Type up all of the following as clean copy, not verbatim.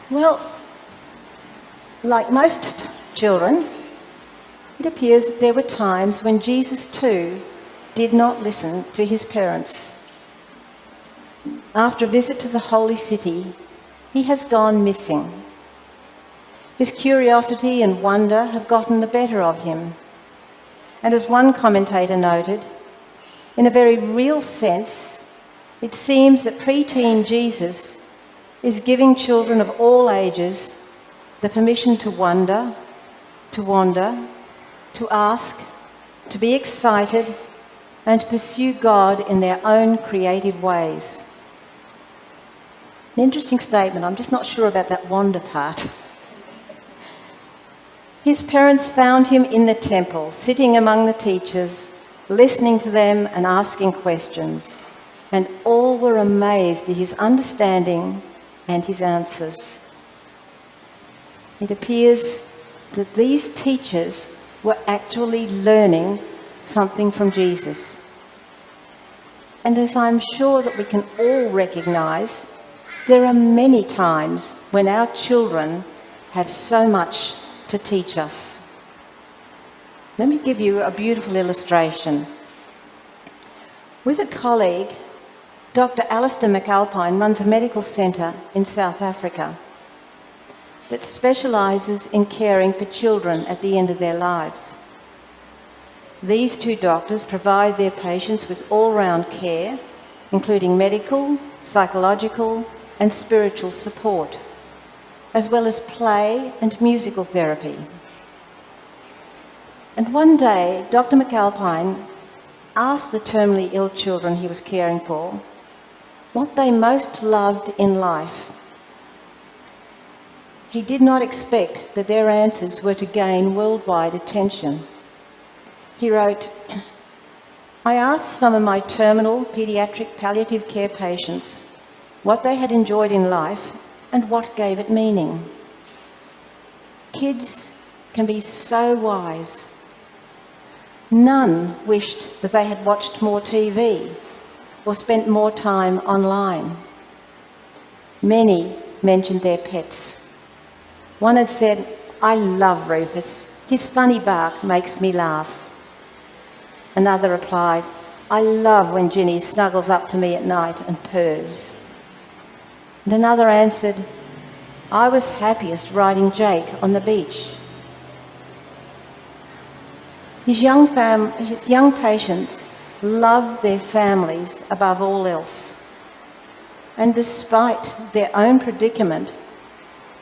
Well, like most children, it appears that there were times when Jesus too did not listen to his parents. After a visit to the holy city, he has gone missing. His curiosity and wonder have gotten the better of him. And as one commentator noted, in a very real sense, it seems that preteen Jesus is giving children of all ages the permission to wonder, to wander, to ask, to be excited, and to pursue God in their own creative ways. An interesting statement. I'm just not sure about that wander part. His parents found him in the temple, sitting among the teachers, listening to them and asking questions, and all were amazed at his understanding and his answers. It appears that these teachers were actually learning something from Jesus. And as I'm sure that we can all recognise, there are many times when our children have so much to teach us. Let me give you a beautiful illustration. With a colleague, Dr. Alistair McAlpine runs a medical centre in South Africa that specialises in caring for children at the end of their lives. These two doctors provide their patients with all-round care, including medical, psychological, and spiritual support, as well as play and musical therapy. And one day, Dr. McAlpine asked the terminally ill children he was caring for what they most loved in life. He did not expect that their answers were to gain worldwide attention. He wrote, "I asked some of my terminal paediatric palliative care patients what they had enjoyed in life and what gave it meaning. Kids can be so wise. None wished that they had watched more TV or spent more time online. Many mentioned their pets. One had said, 'I love Rufus. His funny bark makes me laugh.' Another replied, 'I love when Ginny snuggles up to me at night and purrs.' And another answered, 'I was happiest riding Jake on the beach.' His young patients loved their families above all else, and despite their own predicament,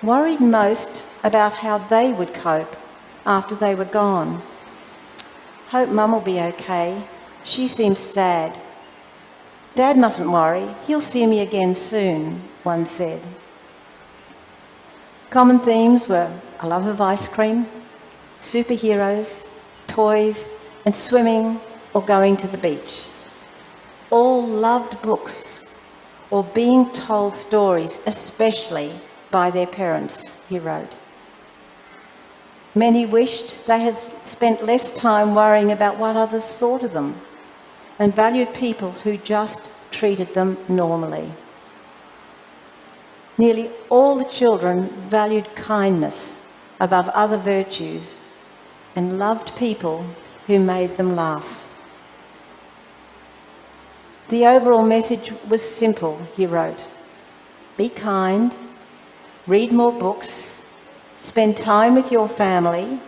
worried most about how they would cope after they were gone. 'Hope Mum will be okay. She seems sad. Dad mustn't worry. He'll see me again soon,' one said. Common themes were a love of ice cream, superheroes, toys, and swimming or going to the beach. All loved books or being told stories, especially by their parents," he wrote. Many wished they had spent less time worrying about what others thought of them and valued people who just treated them normally. Nearly all the children valued kindness above other virtues and loved people who made them laugh. The overall message was simple, he wrote. Be kind, read more books, spend time with your family,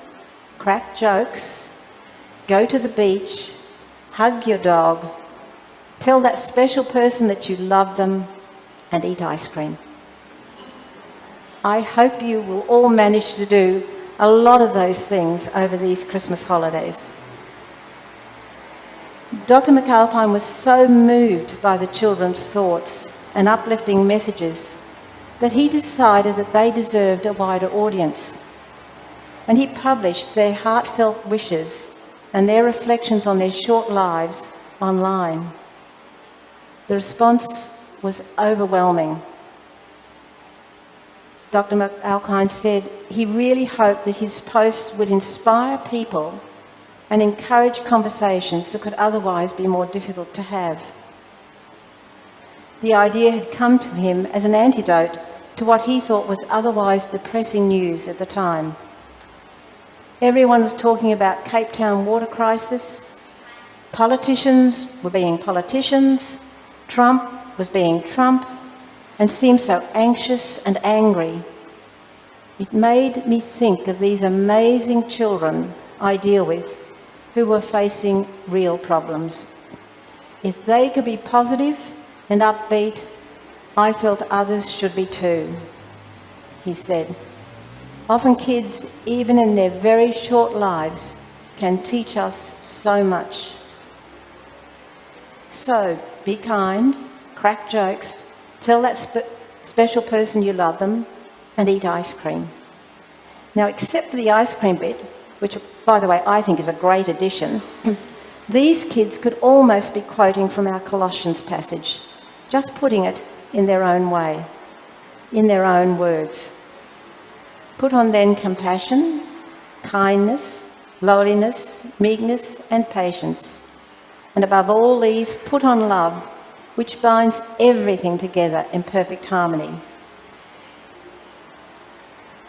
crack jokes, go to the beach, hug your dog, tell that special person that you love them, and eat ice cream. I hope you will all manage to do a lot of those things over these Christmas holidays. Dr. McAlpine was so moved by the children's thoughts and uplifting messages that he decided that they deserved a wider audience. And he published their heartfelt wishes and their reflections on their short lives online. The response was overwhelming. Dr. McAlpine said he really hoped that his posts would inspire people and encourage conversations that could otherwise be more difficult to have. The idea had come to him as an antidote to what he thought was otherwise depressing news at the time. Everyone was talking about Cape Town water crisis. Politicians were being politicians. Trump was being Trump and seemed so anxious and angry. It made me think of these amazing children I deal with who were facing real problems. If they could be positive and upbeat, I felt others should be too, he said. Often kids, even in their very short lives, can teach us so much. So, be kind, crack jokes, tell that special person you love them, and eat ice cream. Now, except for the ice cream bit, which, by the way, I think is a great addition, these kids could almost be quoting from our Colossians passage, just putting it in their own way, in their own words. Put on then compassion, kindness, lowliness, meekness, and patience. And above all these, put on love, which binds everything together in perfect harmony.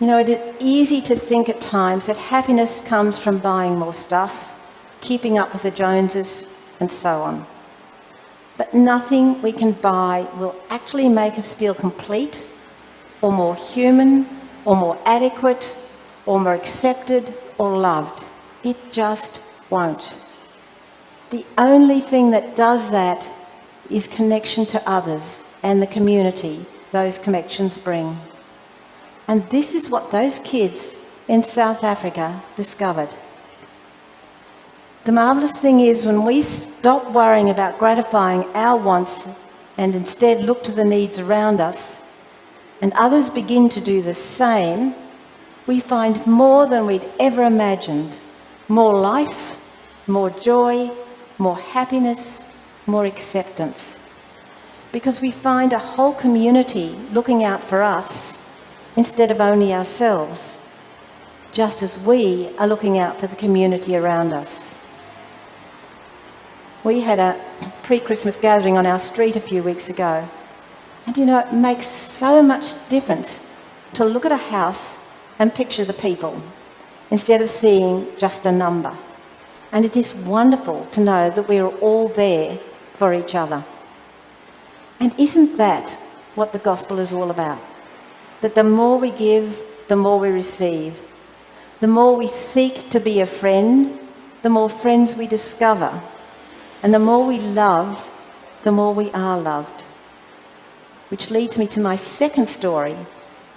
You know, it is easy to think at times that happiness comes from buying more stuff, keeping up with the Joneses, and so on. But nothing we can buy will actually make us feel complete, or more human, or more adequate, or more accepted, or loved. It just won't. The only thing that does that is connection to others and the community those connections bring. And this is what those kids in South Africa discovered. The marvellous thing is, when we stop worrying about gratifying our wants and instead look to the needs around us, and others begin to do the same, we find more than we'd ever imagined. More life, more joy, more happiness, more acceptance. Because we find a whole community looking out for us instead of only ourselves, just as we are looking out for the community around us. We had a pre-Christmas gathering on our street a few weeks ago. And you know, it makes so much difference to look at a house and picture the people instead of seeing just a number. And it is wonderful to know that we're all there for each other. And isn't that what the gospel is all about? That the more we give, the more we receive. The more we seek to be a friend, the more friends we discover. And the more we love, the more we are loved. Which leads me to my second story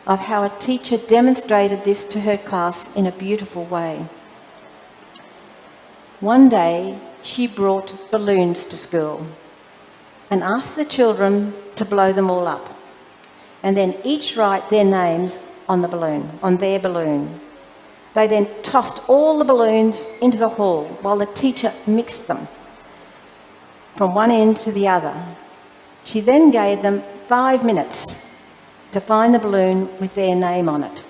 of how a teacher demonstrated this to her class in a beautiful way. One day, she brought balloons to school and asked the children to blow them all up, and then each write their names on the balloon, on their balloon. They then tossed all the balloons into the hall while the teacher mixed them from one end to the other. She then gave them 5 minutes to find the balloon with their name on it.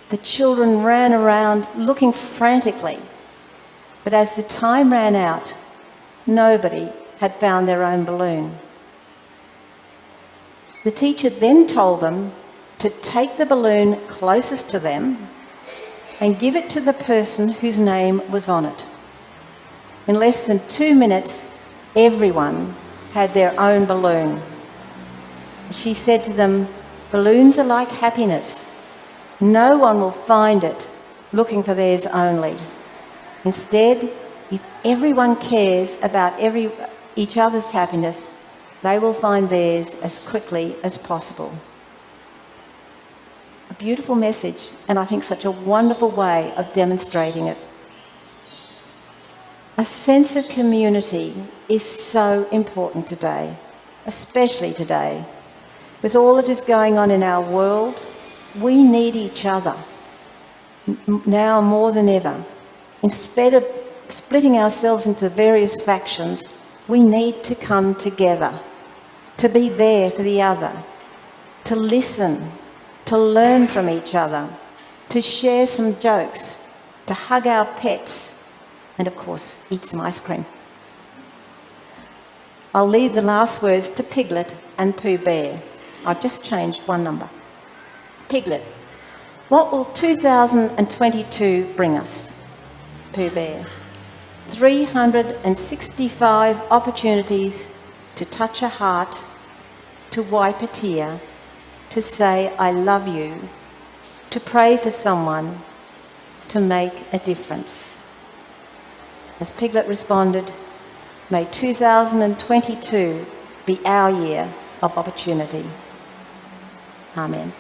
The children ran around looking frantically, but as the time ran out, nobody had found their own balloon. The teacher then told them to take the balloon closest to them and give it to the person whose name was on it. In less than 2 minutes, everyone had their own balloon. She said to them, "Balloons are like happiness. No one will find it looking for theirs only. Instead, if everyone cares about each other's happiness, they will find theirs as quickly as possible." A beautiful message, and I think such a wonderful way of demonstrating it. A sense of community is so important today, especially today. With all that is going on in our world, we need each other now more than ever. Instead of splitting ourselves into various factions, we need to come together, to be there for the other, to listen, to learn from each other, to share some jokes, to hug our pets, and of course, eat some ice cream. I'll leave the last words to Piglet and Pooh Bear. I've just changed one number. Piglet, what will 2022 bring us? Pooh Bear. 365 opportunities to touch a heart, to wipe a tear, to say I love you, to pray for someone, to make a difference. As Piglet responded, may 2022 be our year of opportunity. Amen.